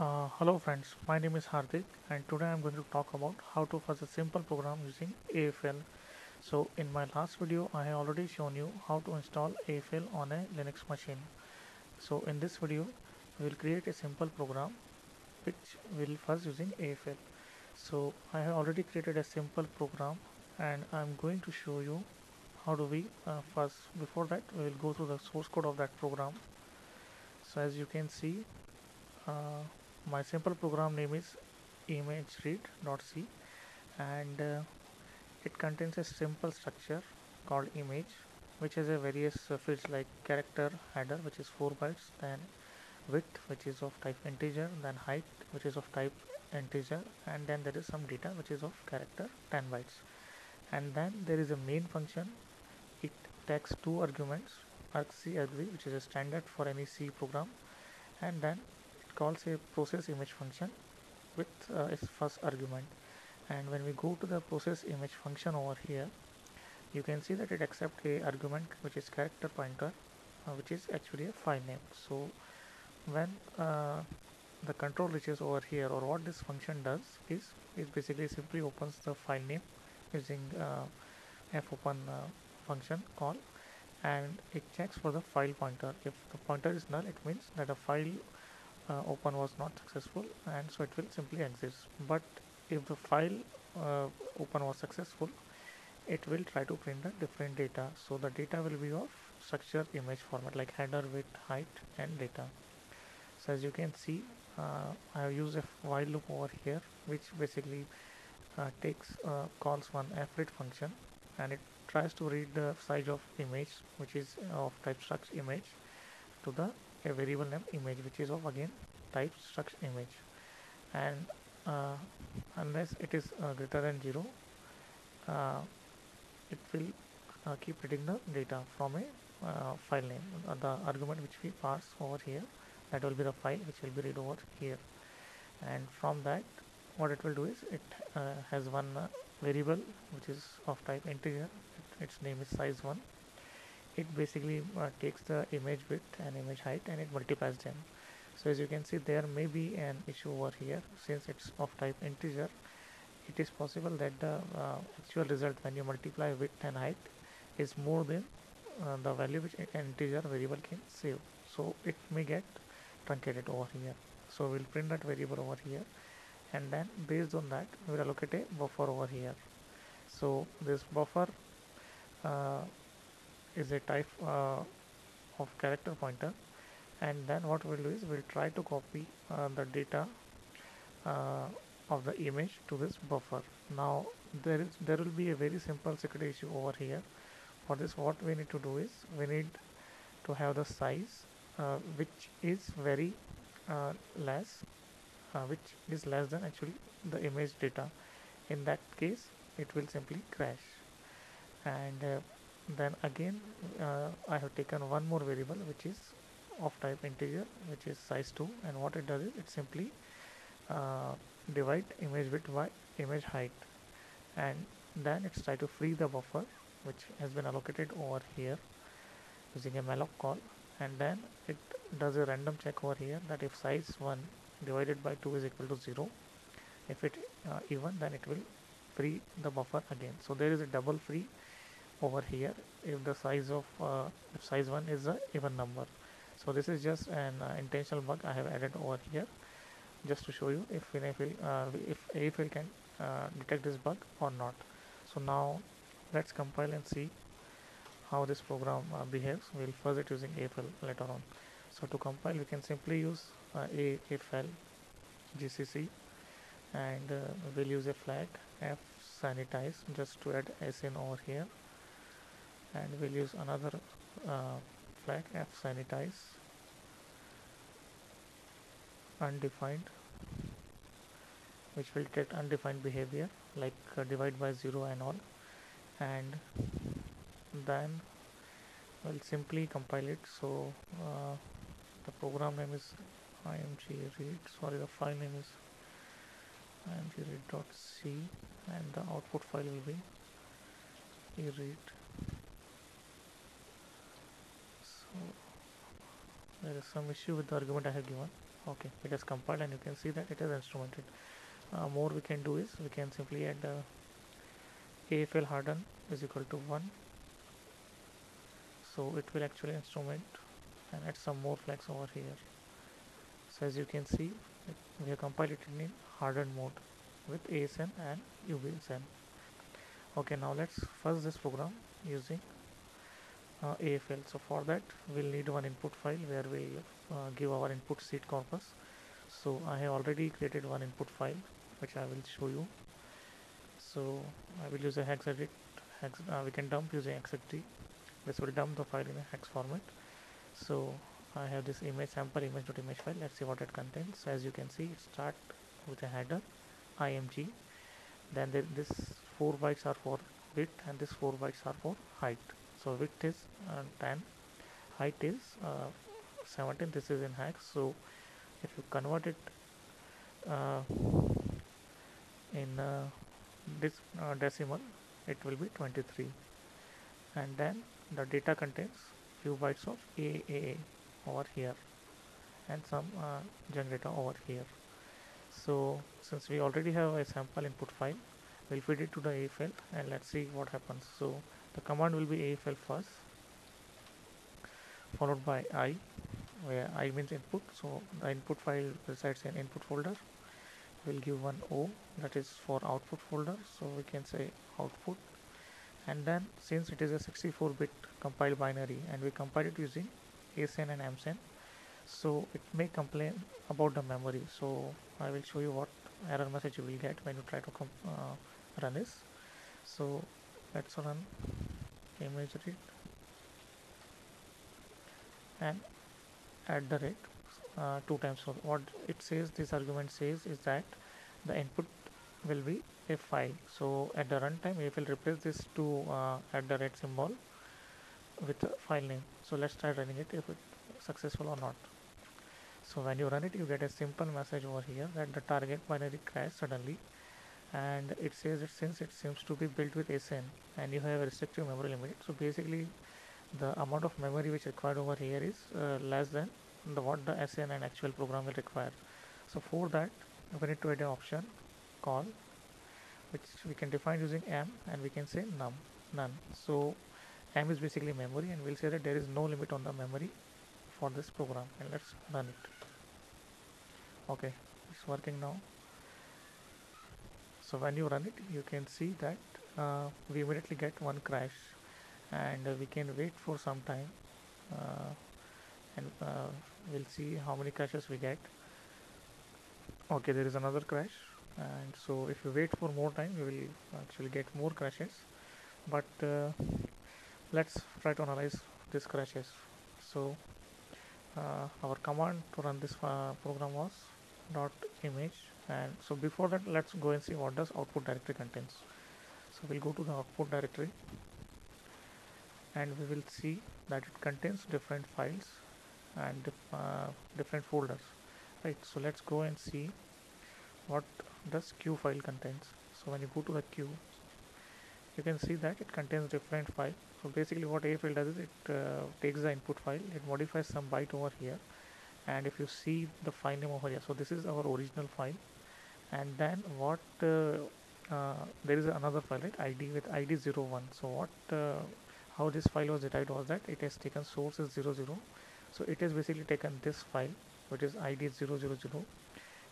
Hello friends, my name is Hardik and today I'm going to talk about how to fuzz a simple program using AFL. So in my last video I have already shown you how to install AFL on a Linux machine. So in this video we will create a simple program which will fuzz using AFL. So I have already created a simple program and I'm going to show you how do we fuzz. Before that we will go through the source code of that program. So as you can see, uh, my simple program name is imageread.c and it contains a simple structure called image which has a various fields like character header which is 4 bytes, then width which is of type integer, then height which is of type integer, and then there is some data which is of character 10 bytes. And then there is a main function. It takes two arguments, argc argv, which is a standard for any C program, and then it calls a process image function with its first argument. And when we go to the process image function over here, you can see that it accepts a argument which is character pointer, which is actually a file name. So when the control reaches over here, or what this function does is basically simply opens the file name using fopen function call, and it checks for the file pointer. If the pointer is null, it means that a file open was not successful, and so it will simply exist. But if the file uh, open was successful, it will try to print the different data. So the data will be of structure image format like header, width, height, and data. So as you can see, I have used a while loop over here, which basically takes calls one fread function, and it tries to read the size of image, which is of type struct image, to the a variable name image, which is of again type struct image. And uh, unless it is greater than 0, uh, it will keep reading the data from a file name, the argument which we pass over here, that will be the file which will be read over here. And from that, what it will do is it has one variable which is of type integer. Its name is size1. It basically takes the image width and image height and it multiplies them. So as you can see, there may be an issue over here. Since it's of type integer, it is possible that the actual result when you multiply width and height is more than the value which an integer variable can save. So it may get truncated over here. So we'll print that variable over here, and then based on that we will allocate a buffer over here. So this buffer uh, is a type of character pointer, and then what we'll do is we'll try to copy the data uh, of the image to this buffer. Now there will be a very simple security issue over here. For this, what we need to do is we need to have the size which is very less, which is less than actually the image data. In that case, it will simply crash. And then again, I have taken one more variable which is of type integer, which is size2, and what it does is it simply uh, divide image width by image height, and then it's try to free the buffer which has been allocated over here using a malloc call, and then it does a random check over here that if size1 divided by 2 is equal to 0, if it even, then it will free the buffer again. So there is a double free over here if the size of if size1 is a even number. So this is just an intentional bug I have added over here just to show you if AFL can detect this bug or not. So now let's compile and see how this program behaves. We'll fuzz it using AFL later on. So to compile, we can simply use AFL GCC, and we'll use a flag f sanitize just to add sin over here, and we'll use another flag f sanitize undefined, which will detect undefined behavior like divide by 0 and all, and then we'll simply compile it. So the program name is imgread, sorry, the file name is imgread.c, and the output file will be read. So there is some issue with the argument I have given. Okay, it is compiled and you can see that it is instrumented. More we can do is we can simply add AFL harden is equal to 1, so it will actually instrument and add some more flags over here. So as you can see, we have compiled it in hardened mode with ASN and UBSN. Okay, now let's first this program using AFL. So for that we'll need one input file where we'll give our input seed corpus. So I have already created one input file which I will show you. So I will use a hex edit. We can dump using hexedit. This will dump the file in a hex format. So I have this image sample image.image file. Let's see what it contains. So as you can see, it start with a header img. Then this 4 bytes are for width and this 4 bytes are for height. So width is 10, height is 17. This is in hex. So if you convert it uh, in this decimal, it will be 23. And then the data contains few bytes of AAA over here and some junk data over here. So since we already have a sample input file, we'll feed it to the AFL and let's see what happens. So the command will be AFL first, followed by I, where I means input. So the input file resides in input folder. We'll give one O, that is for output folder. So we can say output. And then since it is a 64-bit compiled binary and we compile it using ASN and AMSN, so it may complain about the memory. So I will show you what error message you will get when you try to run this. So let's run image read and at the rate 2 times. So what it says, this argument says is that the input will be a file. So at the runtime we will replace this to at the rate symbol with a file name. So let's try running it if it's successful or not. So when you run it, you get a simple message over here that the target binary crashed suddenly, and it says that since it seems to be built with ASN and you have a restrictive memory limit, so basically the amount of memory which required over here is less than what the ASN and actual program will require. So for that we need to add an option call, which we can define using m, and we can say none. So m is basically memory, and we'll say that there is no limit on the memory for this program, and let's run it. Okay, it's working now. So when you run it, you can see that we immediately get one crash, and we can wait for some time and we'll see how many crashes we get. Okay, there is another crash, and so if you wait for more time you will actually get more crashes, but let's try to analyze these crashes. So our command to run this program was dot image, and so before that let's go and see what does output directory contains. So we'll go to the output directory and we will see that it contains different files and different folders, right? So let's go and see what does Q file contains. So when you go to the Q, you can see that it contains different files. So basically what AFL does is it takes the input file, it modifies some byte over here, and if you see the file name over here, so this is our original file, and then what there is another file, right, id with id01. So what how this file was derived was that it has taken source is 00, so it has basically taken this file which is id000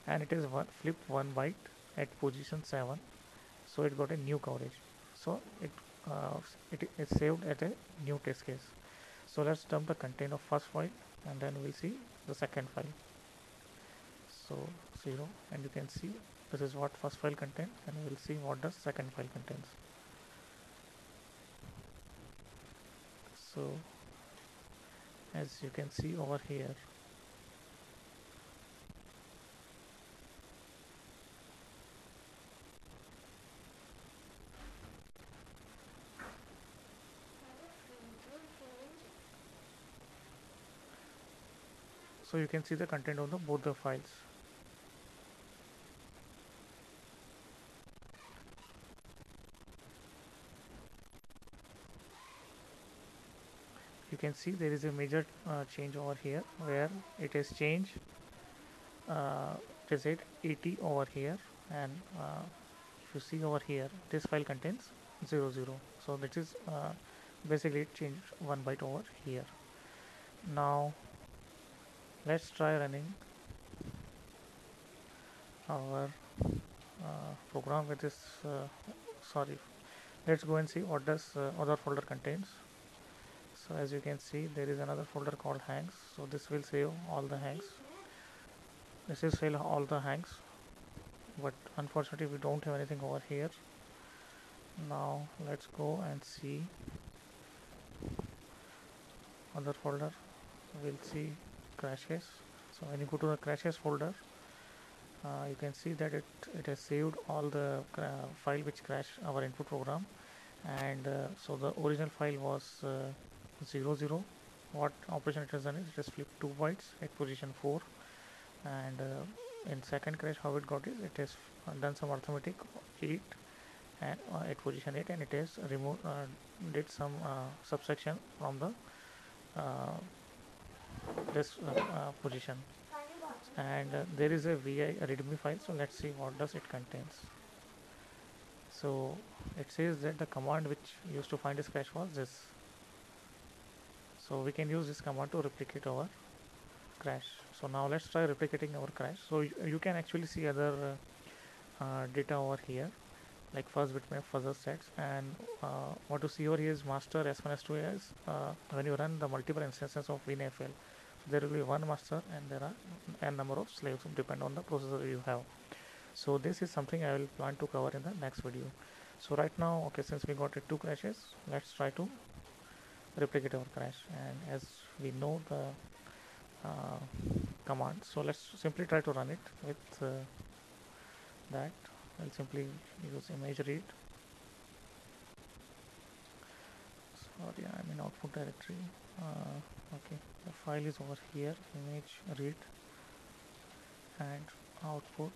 and it is flipped 1 byte at position 7, so it got a new coverage. So it is saved at a new test case. So let's dump the content of first file and then we'll see the second file. So 0, and you can see this is what first file contains, and we'll see what the second file contains. So as you can see over here, so you can see the content of both the files. You can see there is a major change over here where it has changed it is 80 over here, and if you see over here, this file contains 00. So that is basically it changed 1 byte over here. Now let's try running our program with this. Sorry, let's go and see what does other folder contains. So as you can see, there is another folder called hangs. So this will save all the hangs. This is save all the hangs, but unfortunately we don't have anything over here. Now let's go and see other folder. We'll see crashes. So when you go to the crashes folder, you can see that it has saved all the file which crashed our input program, and so the original file was 00. What operation it has done is it has flipped 2 bytes at position 4, and in second crash how it got is it has done some arithmetic 8 and at position 8, and it has removed did some subtraction from the this position, and there is a vi readme file. So let's see what does it contains. So it says that the command which used to find this crash was this. So we can use this command to replicate our crash. So now let's try replicating our crash. So you can actually see other data over here, like first bitmap, fuzzer sets, and what you see over here is master S1 S2 is when you run the multiple instances of WinAFL, there will be one master and there are n number of slaves depend on the processor you have. So this is something I will plan to cover in the next video. So right now, okay, since we got 2 crashes, let's try to replicate our crash, and as we know the command, so let's simply try to run it with that. I'll simply use image read. Sorry, I'm in output directory. Okay, the file is over here, image read, and output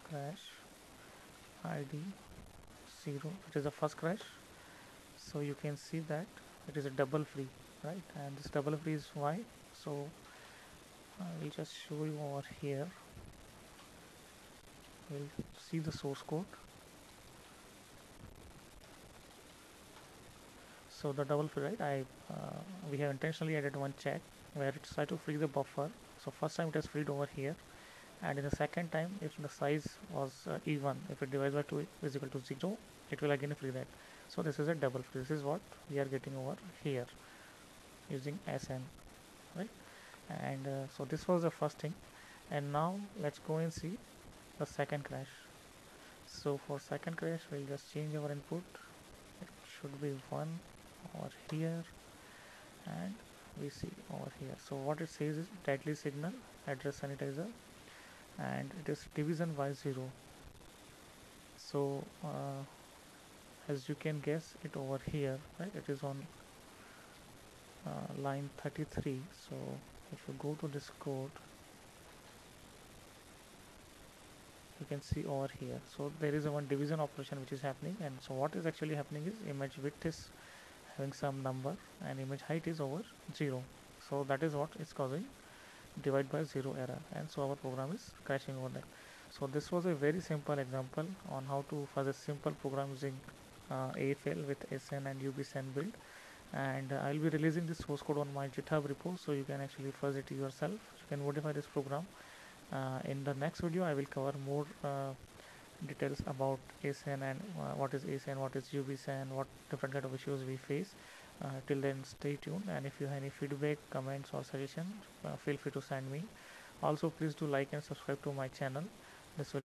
crash id 0. It is the first crash. So you can see that it is a double free, right? And this double free is why. So I will just show you over here. We'll see the source code. So the double free, right? We have intentionally added one check where it's try to free the buffer. So first time it has freed over here, and in the second time, if the size was even, if it divides by 2 is equal to 0, it will again free that. So this is a double free. This is what we are getting over here using SN, right? And so this was the first thing, and now let's go and see the second crash. So for second crash, we'll just change our input. It should be 1 over here, and we see over here. So what it says is deadly signal address sanitizer, and it is division by 0. So as you can guess it over here, right? It is on line 33. So if you go to this code, you can see over here. So there is a one division operation which is happening, and so what is actually happening is image width is having some number and image height is over 0. So that is what is causing divide by 0 error, and so our program is crashing over there. So this was a very simple example on how to fuzz a simple program using AFL with SN and UBSN build, and I'll be releasing this source code on my GitHub repo, so you can actually fuzz it yourself. You can modify this program. In the next video I will cover more details about ASN and what is ASN, what is UBSN, what different kind of issues we face. Till then, stay tuned, and if you have any feedback, comments or suggestions, feel free to send me. Also, please do like and subscribe to my channel. This will